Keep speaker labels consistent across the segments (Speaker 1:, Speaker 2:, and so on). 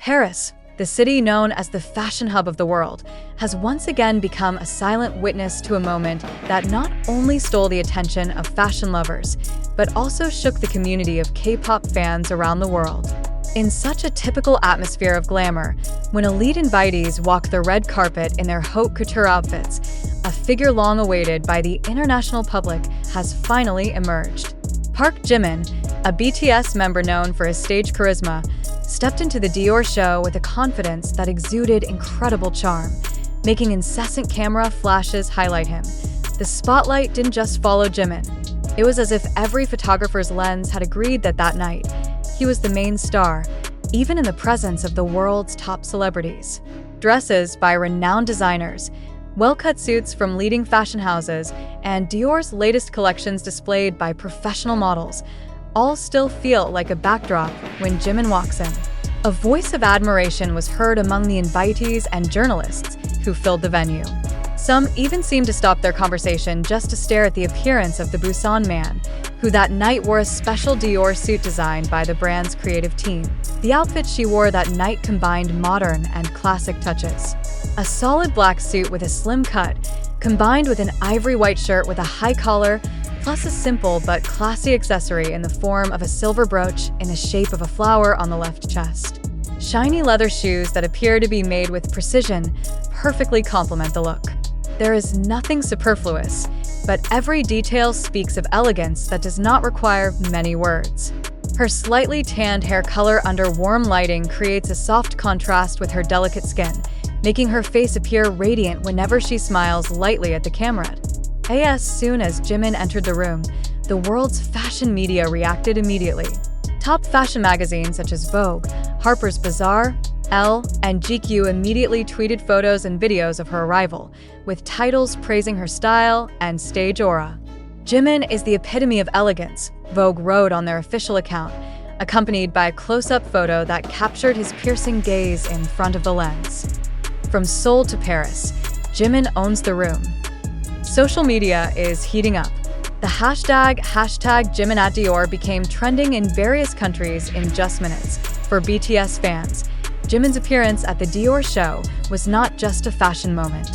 Speaker 1: Paris, the city known as the fashion hub of the world, has once again become a silent witness to a moment that not only stole the attention of fashion lovers, but also shook the community of K-pop fans around the world. In such a typical atmosphere of glamour, when elite invitees walk the red carpet in their haute couture outfits, a figure long awaited by the international public has finally emerged. Park Jimin, a BTS member known for his stage charisma, stepped into the Dior show with a confidence that exuded incredible charm, making incessant camera flashes highlight him. The spotlight didn't just follow Jimin. It was as if every photographer's lens had agreed that night, he was the main star, even in the presence of the world's top celebrities. Dresses by renowned designers, well-cut suits from leading fashion houses, and Dior's latest collections displayed by professional models all still feel like a backdrop when Jimin walks in. A voice of admiration was heard among the invitees and journalists who filled the venue. Some even seemed to stop their conversation just to stare at the appearance of the Busan man, who that night wore a special Dior suit designed by the brand's creative team. The outfit she wore that night combined modern and classic touches. A solid black suit with a slim cut, combined with an ivory white shirt with a high collar, plus a simple but classy accessory in the form of a silver brooch in the shape of a flower on the left chest. Shiny leather shoes that appear to be made with precision perfectly complement the look. There is nothing superfluous, but every detail speaks of elegance that does not require many words. Her slightly tanned hair color under warm lighting creates a soft contrast with her delicate skin, making her face appear radiant whenever she smiles lightly at the camera. As soon as Jimin entered the room, the world's fashion media reacted immediately. Top fashion magazines such as Vogue, Harper's Bazaar, Elle, and GQ immediately tweeted photos and videos of her arrival, with titles praising her style and stage aura. Jimin is the epitome of elegance, Vogue wrote on their official account, accompanied by a close-up photo that captured his piercing gaze in front of the lens. From Seoul to Paris, Jimin owns the room. Social media is heating up. The hashtag #JiminAtDior became trending in various countries in just minutes. For BTS fans, Jimin's appearance at the Dior show was not just a fashion moment.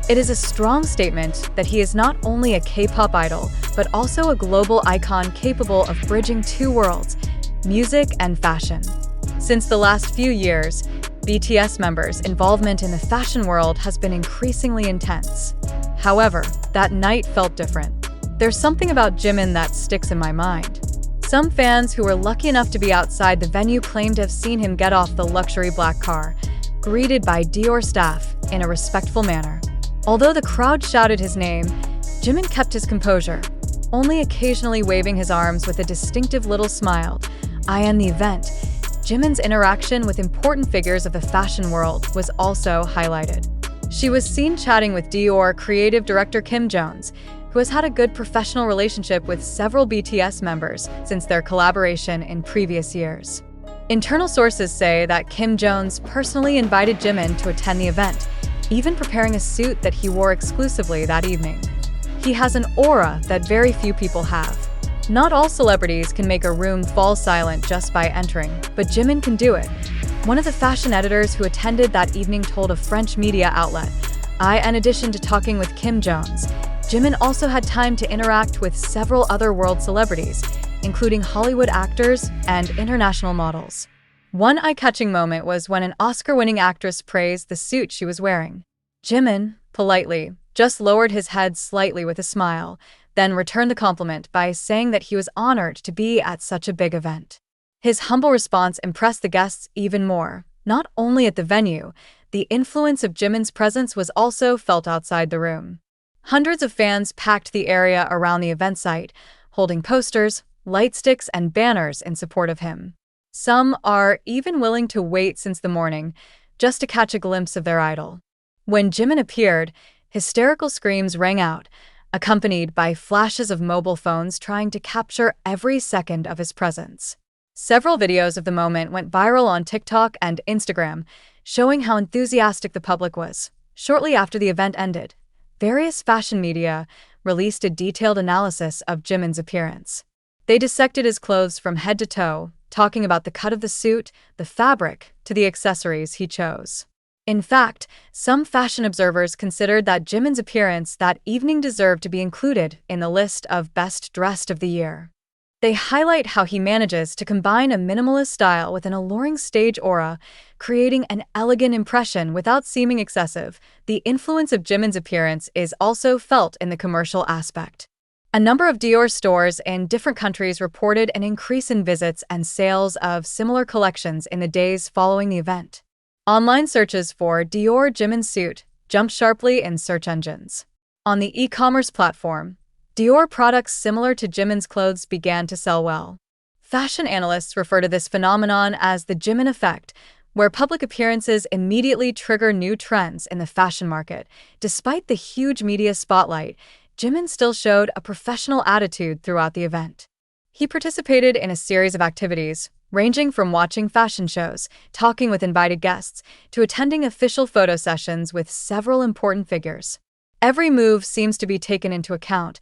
Speaker 1: It is a strong statement that he is not only a K-pop idol, but also a global icon capable of bridging two worlds, music and fashion. Since the last few years, BTS members' involvement in the fashion world has been increasingly intense. However, that night felt different. There's something about Jimin that sticks in my mind. Some fans who were lucky enough to be outside the venue claim to have seen him get off the luxury black car, greeted by Dior staff in a respectful manner. Although the crowd shouted his name, Jimin kept his composure, only occasionally waving his arms with a distinctive little smile. In the event, Jimin's interaction with important figures of the fashion world was also highlighted. She was seen chatting with Dior creative director Kim Jones, who has had a good professional relationship with several BTS members since their collaboration in previous years. Internal sources say that Kim Jones personally invited Jimin to attend the event, even preparing a suit that he wore exclusively that evening. He has an aura that very few people have. Not all celebrities can make a room fall silent just by entering, but Jimin can do it. One of the fashion editors who attended that evening told a French media outlet, in addition to talking with Kim Jones, Jimin also had time to interact with several other world celebrities, including Hollywood actors and international models. One eye-catching moment was when an Oscar-winning actress praised the suit she was wearing. Jimin, politely, just lowered his head slightly with a smile, then returned the compliment by saying that he was honored to be at such a big event. His humble response impressed the guests even more. Not only at the venue, the influence of Jimin's presence was also felt outside the room. Hundreds of fans packed the area around the event site, holding posters, light sticks, and banners in support of him. Some are even willing to wait since the morning just to catch a glimpse of their idol. When Jimin appeared, hysterical screams rang out, accompanied by flashes of mobile phones trying to capture every second of his presence. Several videos of the moment went viral on TikTok and Instagram, showing how enthusiastic the public was. Shortly after the event ended, various fashion media released a detailed analysis of Jimin's appearance. They dissected his clothes from head to toe, talking about the cut of the suit, the fabric, to the accessories he chose. In fact, some fashion observers considered that Jimin's appearance that evening deserved to be included in the list of best dressed of the year. They highlight how he manages to combine a minimalist style with an alluring stage aura, creating an elegant impression without seeming excessive. The influence of Jimin's appearance is also felt in the commercial aspect. A number of Dior stores in different countries reported an increase in visits and sales of similar collections in the days following the event. Online searches for Dior Jimin suit jumped sharply in search engines. On the e-commerce platform, Dior products similar to Jimin's clothes began to sell well. Fashion analysts refer to this phenomenon as the Jimin effect, where public appearances immediately trigger new trends in the fashion market. Despite the huge media spotlight, Jimin still showed a professional attitude throughout the event. He participated in a series of activities, ranging from watching fashion shows, talking with invited guests, to attending official photo sessions with several important figures. Every move seems to be taken into account,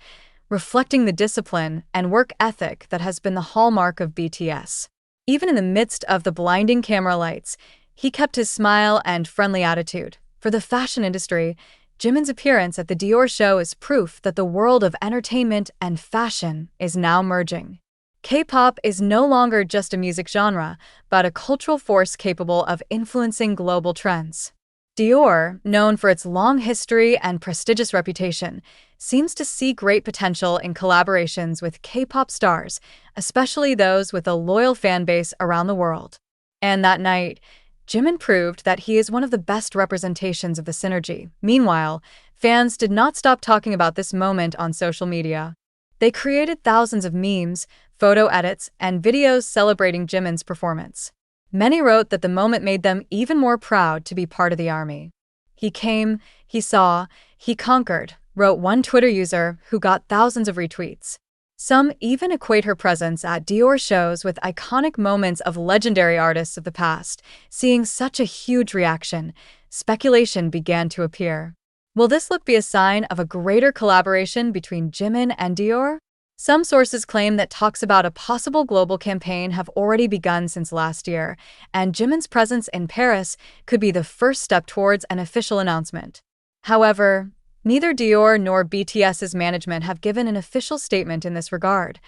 Speaker 1: reflecting the discipline and work ethic that has been the hallmark of BTS. Even in the midst of the blinding camera lights, he kept his smile and friendly attitude. For the fashion industry, Jimin's appearance at the Dior show is proof that the world of entertainment and fashion is now merging. K-pop is no longer just a music genre, but a cultural force capable of influencing global trends. Dior, known for its long history and prestigious reputation, seems to see great potential in collaborations with K-pop stars, especially those with a loyal fan base around the world. And that night, Jimin proved that he is one of the best representations of the synergy. Meanwhile, fans did not stop talking about this moment on social media. They created thousands of memes, photo edits, and videos celebrating Jimin's performance. Many wrote that the moment made them even more proud to be part of the army. "He came, he saw, he conquered," wrote one Twitter user who got thousands of retweets. Some even equate her presence at Dior shows with iconic moments of legendary artists of the past. Seeing such a huge reaction, speculation began to appear. Will this look be a sign of a greater collaboration between Jimin and Dior? Some sources claim that talks about a possible global campaign have already begun since last year, and Jimin's presence in Paris could be the first step towards an official announcement. However, neither Dior nor BTS's management have given an official statement in this regard.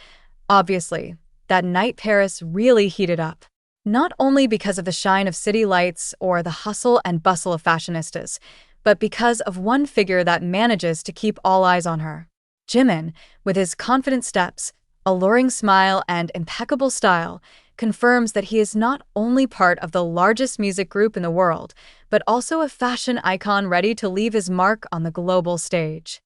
Speaker 1: Obviously, that night Paris really heated up. Not only because of the shine of city lights or the hustle and bustle of fashionistas, but because of one figure that manages to keep all eyes on her. Jimin, with his confident steps, alluring smile, and impeccable style, confirms that he is not only part of the largest music group in the world, but also a fashion icon ready to leave his mark on the global stage.